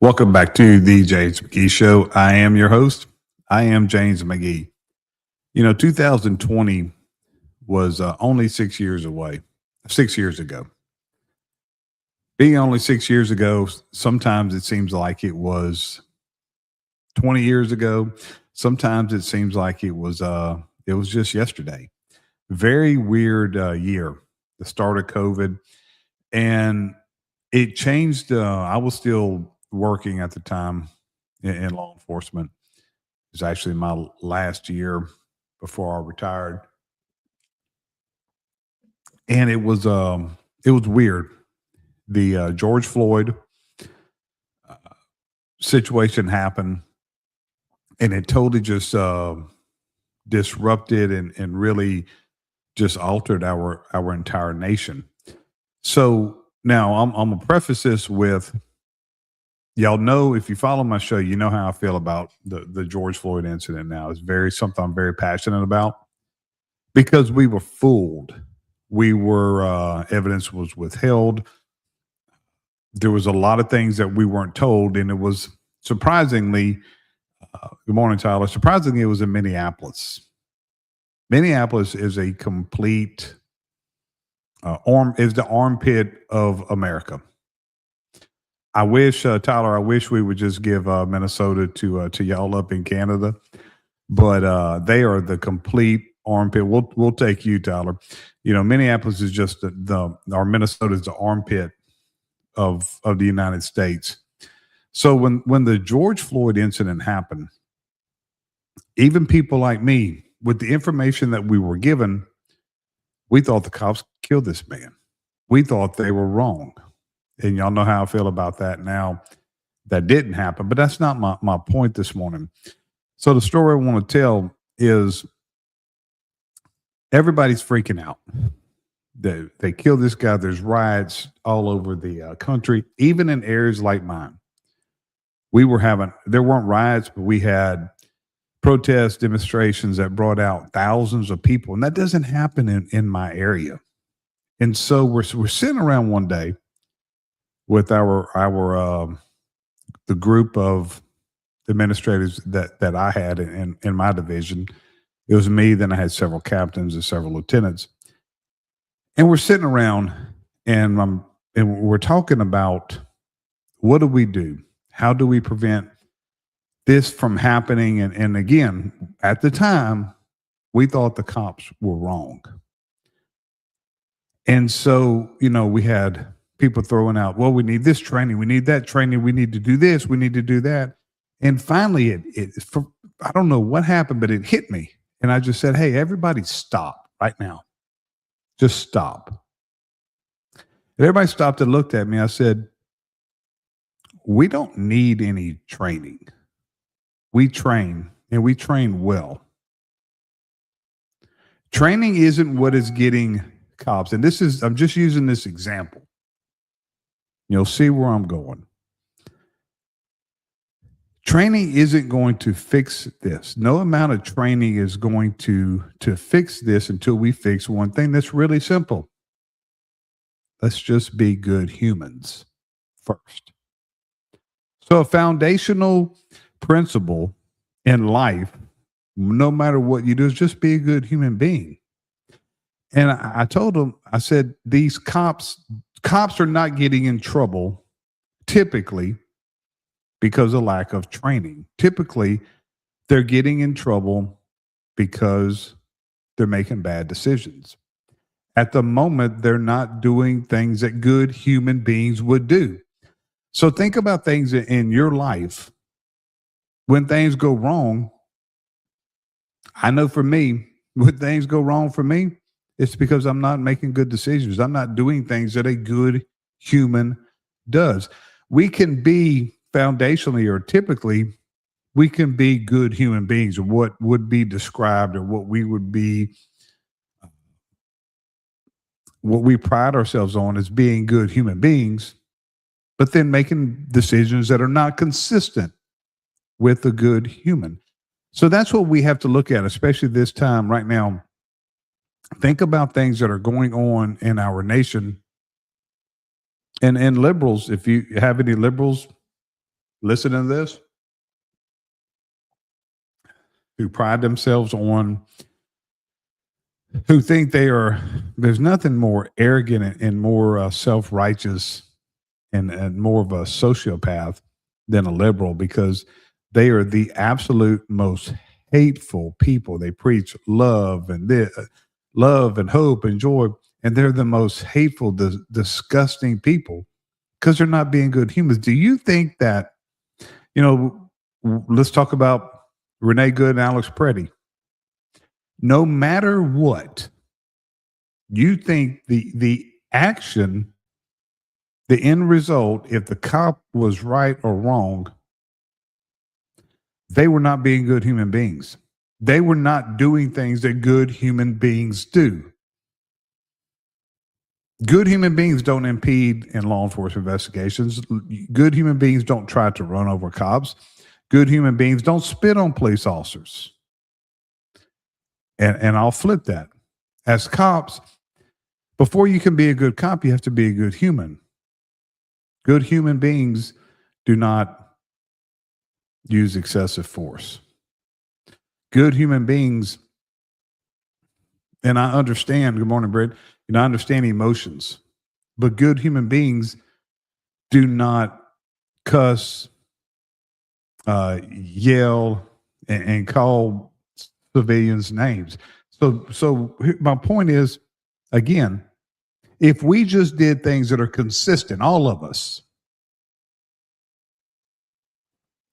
Welcome back to the James McGee Show. I am your host. I am James McGee. 2020 was only 6 years away, 6 years ago. Being only 6 years ago, sometimes it seems like it was 20 years ago. Sometimes it seems like it was just yesterday. Very weird year, the start of COVID. And it changed. I was still working at the time in law enforcement. It was actually my last year before I retired, and it was weird. The George Floyd situation happened, and it totally just disrupted and really just altered our entire nation. So now I'm gonna preface this with, y'all know, if you follow my show, you know how I feel about the George Floyd incident now. It's something I'm very passionate about because we were fooled. We were, evidence was withheld. There was a lot of things that we weren't told. And it was surprisingly, good morning, Tyler. Surprisingly, it was in Minneapolis. Minneapolis is a complete, is the armpit of America. I wish, Tyler, I wish we would just give Minnesota to y'all up in Canada, but they are the complete armpit. We'll take you, Tyler. Minneapolis is just or Minnesota is the armpit of the United States. So when the George Floyd incident happened, even people like me, with the information that we were given, we thought the cops killed this man. We thought they were wrong. And y'all know how I feel about that now. That didn't happen, but that's not my point this morning. So the story I want to tell is everybody's freaking out. They killed this guy. There's riots all over the country, even in areas like mine. There weren't riots, but we had protest demonstrations that brought out thousands of people. And that doesn't happen in my area. And so we're sitting around one day with the group of administrators that I had in my division. It was me, then I had several captains and several lieutenants. And we're sitting around and we're talking about, what do we do? How do we prevent this from happening? And again, at the time, we thought the cops were wrong. And so, we had people throwing out, well, we need this training, we need that training, we need to do this, we need to do that. And finally, I don't know what happened, but it hit me. And I just said, hey, everybody stop right now. Just stop. And everybody stopped and looked at me. I said, we don't need any training. We train, and we train well. Training isn't what is getting cops. And I'm just using this example. You'll see where I'm going. Training isn't going to fix this. No amount of training is going to fix this until we fix one thing that's really simple. Let's just be good humans first. So a foundational principle in life, no matter what you do, is just be a good human being. And I told them, I said, these cops are not getting in trouble typically because of lack of training. Typically, they're getting in trouble because they're making bad decisions. At the moment, they're not doing things that good human beings would do. So think about things in your life. When things go wrong, I know for me, when things go wrong for me, it's because I'm not making good decisions. I'm not doing things that a good human does. We can be foundationally, or typically, we can be good human beings, or what would be described, or what we pride ourselves on as being good human beings, but then making decisions that are not consistent with a good human. So that's what we have to look at, especially this time right now. Think about things that are going on in our nation. And liberals, if you have any liberals listen to this, who pride themselves on, who think there's nothing more arrogant and more self-righteous and more of a sociopath than a liberal, because they are the absolute most hateful people. They preach love and love and hope and joy, and they're the most hateful, disgusting people because they're not being good humans. Do you think that, let's talk about Renee Good and Alex Preddy. No matter what, you think the action, the end result, if the cop was right or wrong, they were not being good human beings. They were not doing things that good human beings do. Good human beings don't impede in law enforcement investigations. Good human beings don't try to run over cops. Good human beings don't spit on police officers. And I'll flip that. As cops, before you can be a good cop, you have to be a good human. Good human beings do not use excessive force. Good human beings, and I understand, good morning, Britt, I understand emotions, but good human beings do not cuss, yell, and call civilians names. So my point is, again, if we just did things that are consistent, all of us,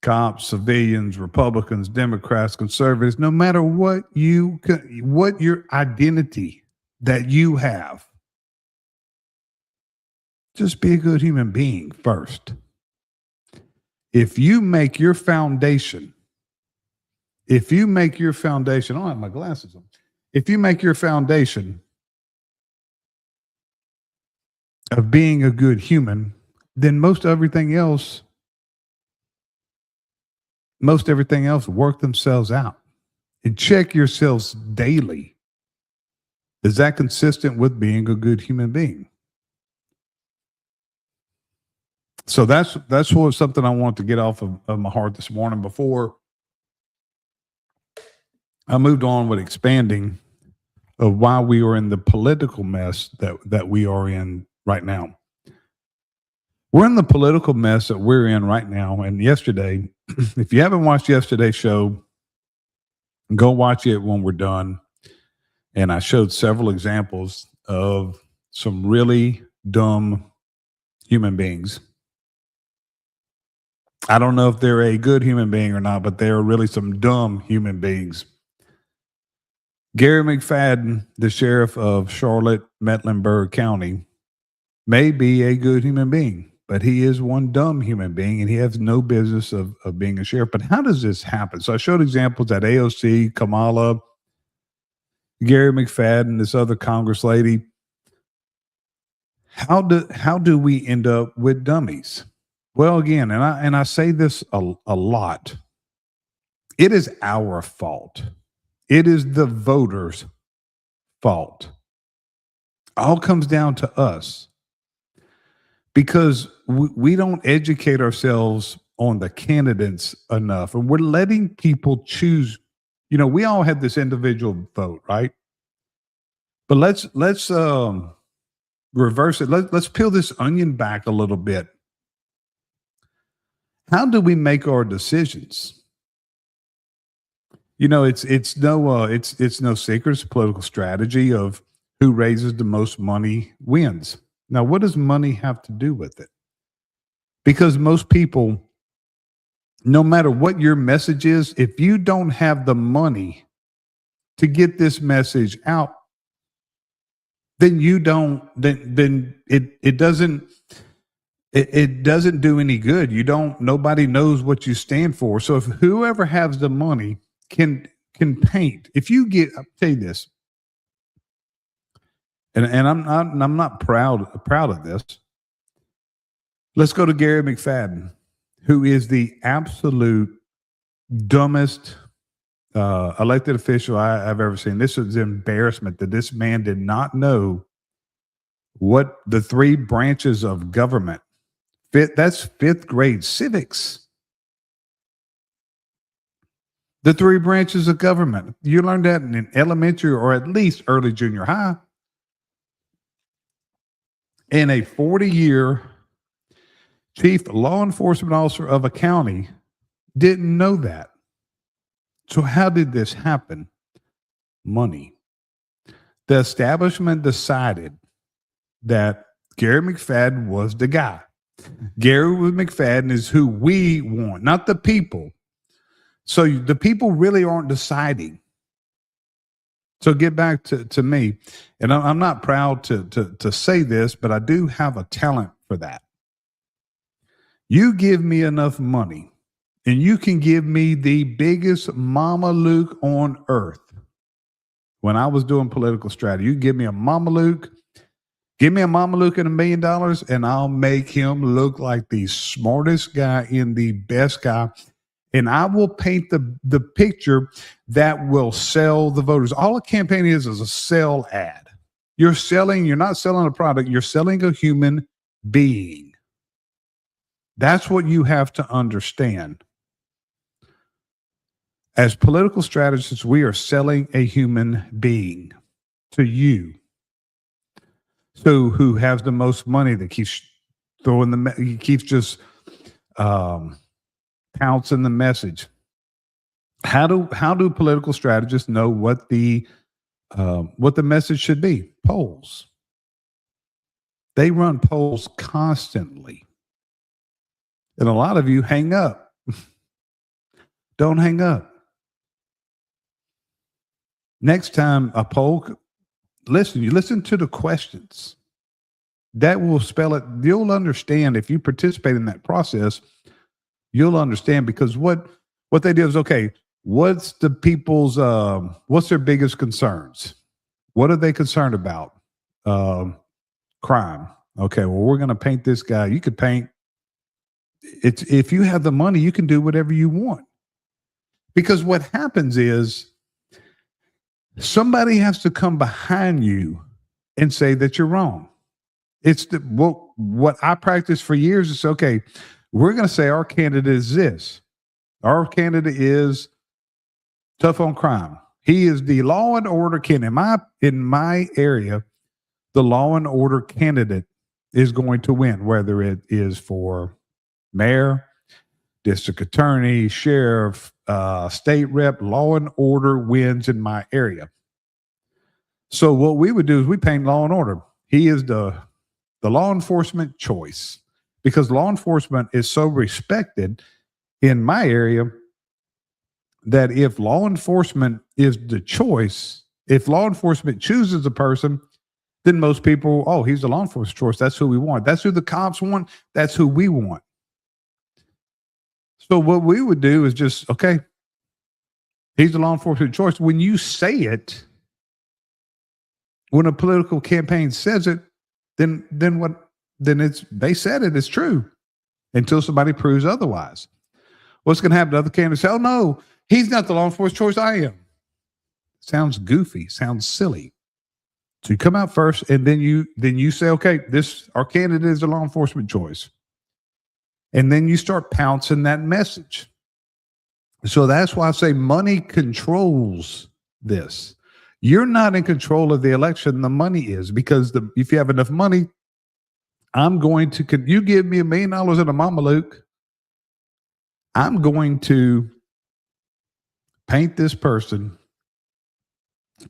cops, civilians, Republicans, Democrats, conservatives, no matter what your identity that you have, just be a good human being first. If you make your foundation, I don't have my glasses on. If you make your foundation of being a good human, then most everything else work themselves out. And check yourselves daily. Is that consistent with being a good human being? So that's what something I want to get off of my heart this morning before I moved on with expanding of why we are in the political mess that we are in right now. We're in the political mess that we're in right now. And yesterday, if you haven't watched yesterday's show, go watch it when we're done. And I showed several examples of some really dumb human beings. I don't know if they're a good human being or not, but they are really some dumb human beings. Gary McFadden, the sheriff of Charlotte, Mecklenburg County, may be a good human being, but he is one dumb human being, and he has no business of being a sheriff. But how does this happen? So I showed examples at AOC, Kamala, Gary McFadden, this other Congress lady. How do we end up with dummies? Well, again, and I say this a lot. It is our fault. It is the voters' fault. All comes down to us because we don't educate ourselves on the candidates enough, and we're letting people choose. We all have this individual vote, right? But let's reverse it. Let's peel this onion back a little bit. How do we make our decisions? It's no secret. It's a political strategy of who raises the most money wins. Now, what does money have to do with it? Because most people, no matter what your message is, if you don't have the money to get this message out, then it doesn't do any good. Nobody knows what you stand for. So if whoever has the money can paint, I'll tell you this, and I'm not proud of this. Let's go to Gary McFadden, who is the absolute dumbest elected official I've ever seen. This is an embarrassment that this man did not know what the three branches of government fit. That's fifth grade civics. The three branches of government. You learned that in elementary or at least early junior high. And a 40-year chief law enforcement officer of a county didn't know that. So, how did this happen? Money. The establishment decided that Gary McFadden was the guy. Gary McFadden is who we want, not the people. So the people really aren't deciding. So get back to me, and I'm not proud to say this, but I do have a talent for that. You give me enough money, and you can give me the biggest Mama Luke on earth. When I was doing political strategy, you give me a Mama Luke. Give me a Mama Luke and $1 million, and I'll make him look like the smartest guy and the best guy. And I will paint the picture that will sell the voters. All a campaign is a sell ad. You're not selling a product, you're selling a human being. That's what you have to understand. As political strategists, we are selling a human being to you. So who has the most money that keeps he keeps just pouncing the message. How do political strategists know what the message should be? Polls. They run polls constantly. And a lot of you hang up. Don't hang up. Next time a poll, you listen to the questions. That will spell it. You'll understand if you participate in that process. You'll understand, because what they do is, okay, what's the people's what's their biggest concerns? What are they concerned about? Crime. Okay, well, we're going to paint this guy. You could paint. It's if you have the money, you can do whatever you want. Because what happens is somebody has to come behind you and say that you're wrong. It's what I practiced for years is, okay, we're going to say our candidate is this. Our candidate is tough on crime. He is the law and order candidate. In my area, the law and order candidate is going to win, whether it is for mayor, district attorney, sheriff, state rep. Law and order wins in my area. So what we would do is we paint law and order. He is the law enforcement choice, because law enforcement is so respected in my area that if law enforcement is the choice, if law enforcement chooses a person, then most people, oh, he's the law enforcement choice. That's who we want. That's who the cops want. That's who we want. So what we would do is just, okay, he's the law enforcement choice. When you say it, when a political campaign says it, then what? Then they said it's true until somebody proves otherwise. What's going to happen to other candidates? Say, oh no, he's not the law enforcement choice. I am. Sounds goofy. Sounds silly. So you come out first, and then you say, okay, our candidate is the law enforcement choice, and then you start pouncing that message. So that's why I say money controls this. You're not in control of the election. The money is, because if you have enough money, you give me $1 million in a Mama Luke, I'm going to paint this person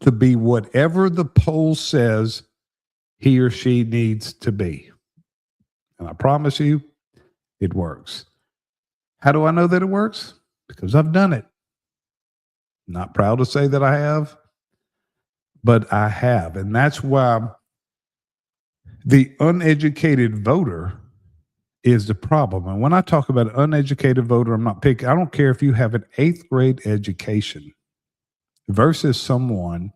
to be whatever the poll says he or she needs to be. And I promise you, it works. How do I know that it works? Because I've done it. Not proud to say that I have, but I have. And that's why the uneducated voter is the problem. And when I talk about an uneducated voter, I'm not picking. I don't care if you have an 8th grade education versus someone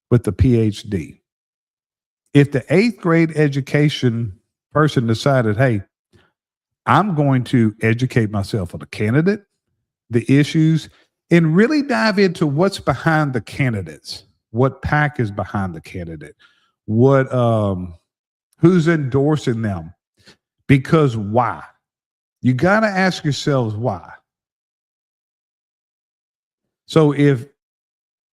with a PhD. If the 8th grade education person decided, hey, I'm going to educate myself on the candidate, the issues, and really dive into what's behind the candidates, what PAC is behind the candidate, who's endorsing them, because why? You got to ask yourselves why. So if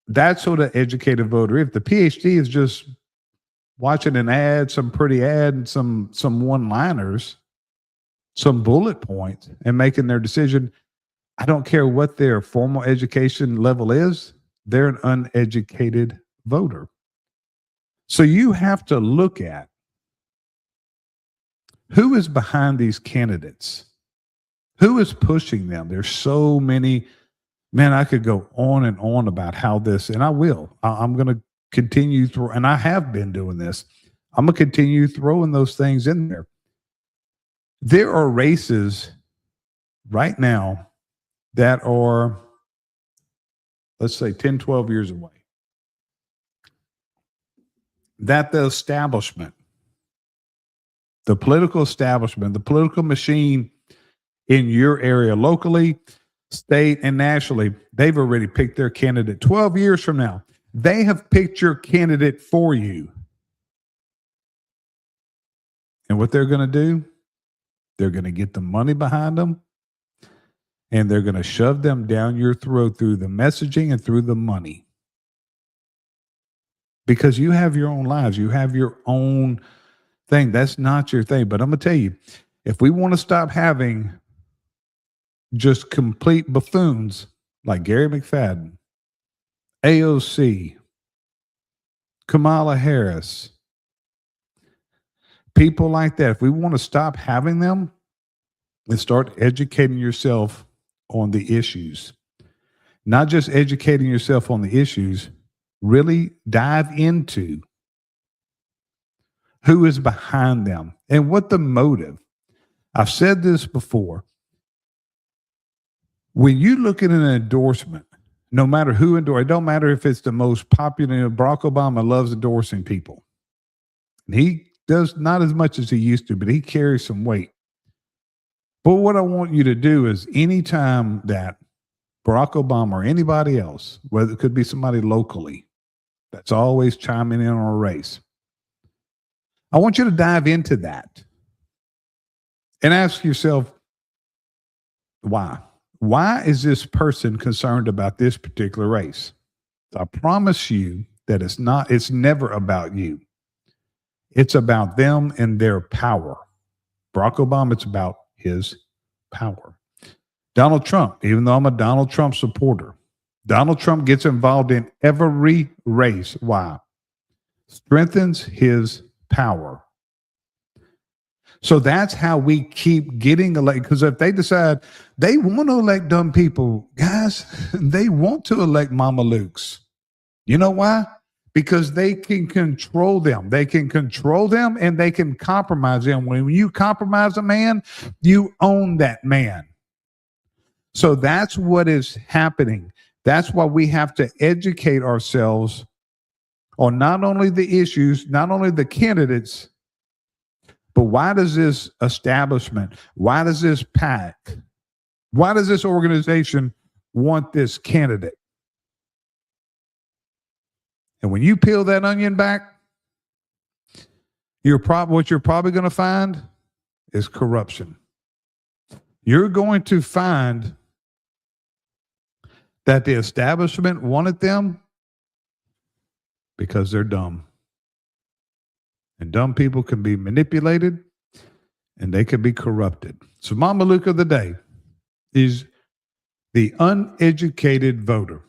that's sort of educated voter, if the PhD is just watching an ad, some pretty ad, and some one-liners, some bullet points, and making their decision, I don't care what their formal education level is, they're an uneducated voter. So you have to look at who is behind these candidates, who is pushing them. There's so many. Man, I could go on and on about how this, and I will. I'm going to continue through, and I have been doing this. I'm going to continue throwing those things in there. There are races right now that are, let's say, 10, 12 years away, that the establishment, the political establishment, the political machine in your area locally, state, and nationally, they've already picked their candidate. 12 years from now, they have picked your candidate for you. And what they're going to do, they're going to get the money behind them, and they're going to shove them down your throat through the messaging and through the money. Because you have your own lives. You have your own thing. That's not your thing. But I'm going to tell you, if we want to stop having just complete buffoons like Gary McFadden, AOC, Kamala Harris, people like that, if we want to stop having them and start educating yourself on the issues, not just educating yourself on the issues, really dive into who is behind them and what the motive. I've said this before. When you look at an endorsement, no matter who endorses, it don't matter if it's the most popular. Barack Obama loves endorsing people. And he does not as much as he used to, but he carries some weight. But what I want you to do is anytime that Barack Obama or anybody else, whether it could be somebody locally that's always chiming in on a race, I want you to dive into that and ask yourself, why? Why is this person concerned about this particular race? I promise you that it's never about you. It's about them and their power. Barack Obama, it's about his power. Donald Trump, even though I'm a Donald Trump supporter, Donald Trump gets involved in every race. Why? Strengthens his power. So that's how we keep getting elected. Because if they decide they want to elect dumb people, guys, they want to elect Mama Lukes. You know why? Because they can control them. They can control them and they can compromise them. When you compromise a man, you own that man. So that's what is happening. That's why we have to educate ourselves on not only the issues, not only the candidates, but why does this establishment, why does this PAC, why does this organization want this candidate? And when you peel that onion back, what you're probably going to find is corruption. You're going to find that the establishment wanted them because they're dumb. And dumb people can be manipulated and they can be corrupted. So Mama Luke of the day is the uneducated voter.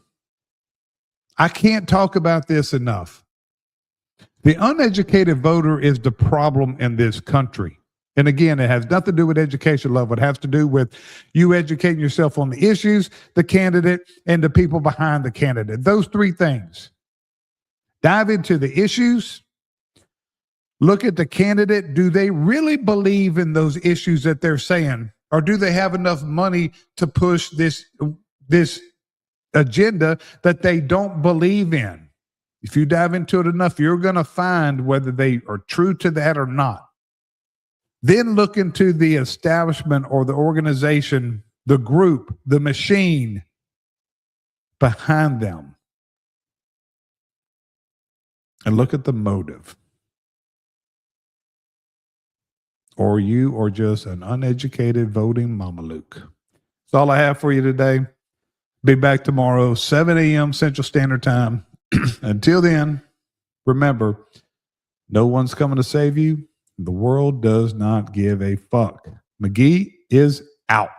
I can't talk about this enough. The uneducated voter is the problem in this country. And again, it has nothing to do with education level. It has to do with you educating yourself on the issues, the candidate, and the people behind the candidate. Those three things. Dive into the issues. Look at the candidate. Do they really believe in those issues that they're saying? Or do they have enough money to push this agenda that they don't believe in? If you dive into it enough, you're going to find whether they are true to that or not. Then look into the establishment or the organization, the group, the machine behind them. And look at the motive. Or you are just an uneducated voting Mama Luke. That's all I have for you today. Be back tomorrow, 7 a.m. Central Standard Time. Until then, remember, no one's coming to save you. The world does not give a fuck. McGee is out.